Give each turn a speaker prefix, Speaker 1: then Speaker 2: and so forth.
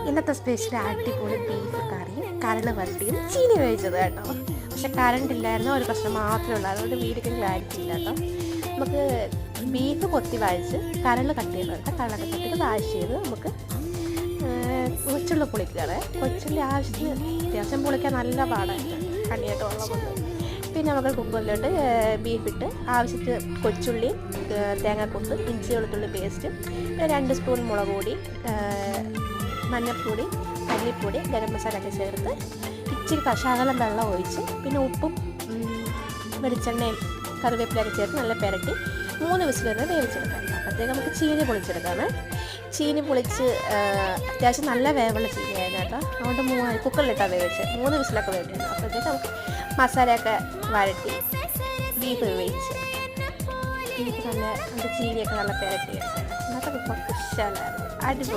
Speaker 1: ഇന്നത്തെ സ്പെഷ്യൽ അടിപൊളി ബീഫ് കറിയും കരൾ വരട്ടിയും ചീനി കഴിച്ചത് കേട്ടോ. പക്ഷെ കറണ്ട് ഇല്ലായിരുന്നു, ഒരു പ്രശ്നം മാത്രമേ ഉള്ളൂ, അതുകൊണ്ട് വീടിക്കും ക്ലാരിറ്റി ഇല്ല കേട്ടോ. നമുക്ക് ബീഫ് കൊത്തി വാഴിച്ച് കരൾ കട്ട് ചെയ്ത് കേട്ടോ. കരളൊക്കെ കട്ടിട്ട് വാഷ് ചെയ്ത് നമുക്ക് കൊച്ചുള്ളി പൊളിക്കുകയാണ്. കൊച്ചുള്ളി ആവശ്യത്തിന് അത്യാവശ്യം പൊളിക്കാൻ നല്ല പാടായിട്ട് കണ്ണിയായിട്ട് ഉള്ളതുകൊണ്ട്. പിന്നെ നമുക്ക് കുക്കറിലോട്ട് ബീഫിട്ട് ആവശ്യത്തിന് കൊച്ചുള്ളി, തേങ്ങാക്കൊത്ത്, ഇഞ്ചി വെളുത്തുള്ളി പേസ്റ്റ്, 2 സ്പൂൺ മുളക് പൊടി, മഞ്ഞൾപ്പൊടി, മല്ലിപ്പൊടി, ഗരം മസാല ഒക്കെ ചേർത്ത് ഇച്ചിരി ശകലം വെള്ളം ഒഴിച്ച് പിന്നെ ഉപ്പും വെളിച്ചെണ്ണയും കറിവേപ്പിലൊക്കെ ചേർത്ത് നല്ല പെരട്ടി 3 വിസിൽ വരെ വേവിച്ചെടുക്കാം. അപ്പോഴത്തേക്ക് നമുക്ക് ചീനി പൊളിച്ചെടുക്കാമേ. ചീനി പൊളിച്ച് അത്യാവശ്യം നല്ല വേവുള്ള ചീനിയായിരുന്നു കേട്ടോ. അതുകൊണ്ട് കുക്കറിലിട്ടാണ് വേവിച്ച് 3 വിസിലൊക്കെ വേവിക്കുന്നത്. അപ്പോഴത്തേക്ക് നമുക്ക് മസാലയൊക്കെ വഴറ്റി ബീഫ് വേവിച്ച് ബീഫ് നല്ല ചീനിയൊക്കെ നല്ല പെരട്ടി എന്നിട്ട് കുക്കർ കുശാലായിരുന്നു. അടിപൊളി.